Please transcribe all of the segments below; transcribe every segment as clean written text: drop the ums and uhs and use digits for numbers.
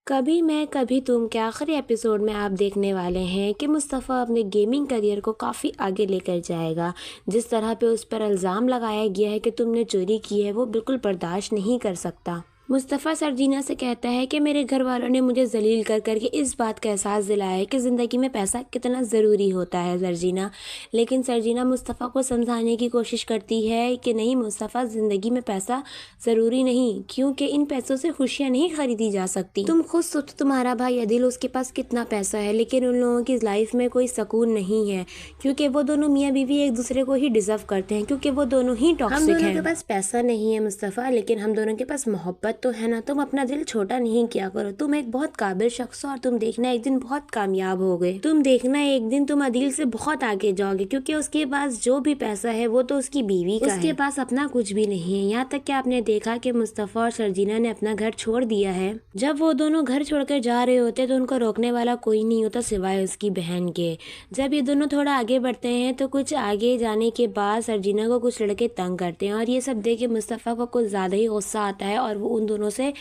कभी मैं कभी तुम के आखिरी एपिसोड में आप देखने वाले हैं कि मुस्तफ़ा अपने गेमिंग करियर को काफ़ी आगे लेकर जाएगा। जिस तरह पे उस पर इल्ज़ाम लगाया गया है कि तुमने चोरी की है, वो बिल्कुल बर्दाश्त नहीं कर सकता। मुस्तफ़ा सर्जीना से कहता है कि मेरे घर वालों ने मुझे जलील कर करके इस बात का एहसास दिलाया है कि ज़िंदगी में पैसा कितना ज़रूरी होता है सर्जीना। लेकिन सर्जीना मुस्तफ़ा को समझाने की कोशिश करती है कि नहीं मुस्तफ़ा, ज़िंदगी में पैसा ज़रूरी नहीं, क्योंकि इन पैसों से खुशियाँ नहीं खरीदी जा सकती। तुम खुद सोचो, तुम्हारा भाई अदिल, उसके पास कितना पैसा है, लेकिन उन लोगों की लाइफ में कोई सुकून नहीं है, क्योंकि वो दोनों मियाँ बीवी एक दूसरे को ही डिज़र्व करते हैं, क्योंकि वो दोनों ही टॉक्सिक हैं। हम दोनों के पास पैसा नहीं है मुस्तफ़ा, लेकिन हम दोनों के पास मोहब्बत तो है ना। तुम अपना दिल छोटा नहीं किया करो। तुम एक बहुत काबिल शख्स हो और तुम देखना एक दिन बहुत कामयाब हो गए। तुम देखना एक दिन तुम अदिल से बहुत आगे जाओगे, क्योंकि उसके पास जो भी पैसा है वो तो उसकी बीवी का है, उसके पास अपना कुछ भी नहीं है। यहाँ तक कि आपने देखा कि मुस्तफ़ा और सर्जीना ने अपना घर छोड़ दिया है। जब वो दोनों घर छोड़कर जा रहे होते तो उनको रोकने वाला कोई नहीं होता सिवाय उसकी बहन के। जब ये दोनों थोड़ा आगे बढ़ते हैं तो कुछ आगे जाने के बाद सर्जीना को कुछ लड़के तंग करते हैं, और ये सब देख के मुस्तफ़ा को कुछ ज़्यादा ही गुस्सा आता है और वो उन दोनों से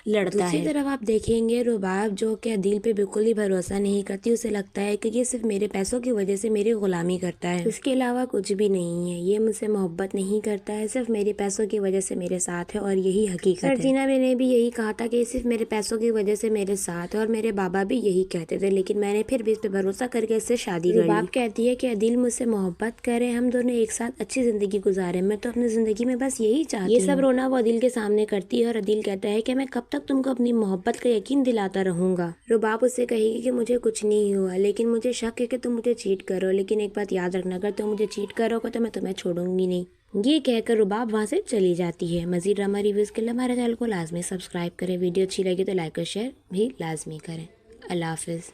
लड़ता है। दूसरी तरफ आप देखेंगे रुबाब, जो कि अदील पे बिल्कुल ही भरोसा नहीं करती। उसे लगता है कि ये सिर्फ मेरे पैसों की वजह से मेरी गुलामी करता है, इसके अलावा कुछ भी नहीं है। ये मुझसे मोहब्बत नहीं करता है, सिर्फ मेरे पैसों की वजह से मेरे साथ है, और यही हकीकत है। सर्जीना ने भी यही कहा था कि सिर्फ मेरे पैसों की वजह से मेरे साथ है, और मेरे बाबा भी यही कहते थे, लेकिन मैंने फिर भी इस पे भरोसा करके इससे शादी कर ली। रुबाब कहती है कि अदील मुझसे मोहब्बत करे, हम दोनों एक साथ अच्छी जिंदगी गुजारे, मैं तो अपनी जिंदगी में बस यही चाहती हूँ। ये सब रोना वो अदील के सामने करती है, और अदील कहता है कि मैं कब तक तुमको अपनी मोहब्बत का यकीन दिलाता रहूंगा। रुबाब उससे कहेगी कि मुझे कुछ नहीं हुआ, लेकिन मुझे शक है कि तुम मुझे चीट करो, लेकिन एक बात याद रखना, अगर तुम मुझे चीट करोगे तो मैं तुम्हें छोड़ूंगी नहीं। ये कहकर रुबाब वहाँ से चली जाती है। मजीद ड्रामा रिव्यूज़ के लिए हमारे चैनल को लाजमी सब्सक्राइब करें। वीडियो अच्छी लगी तो लाइक और शेयर भी लाजमी करें। अल्लाह हाफिज़।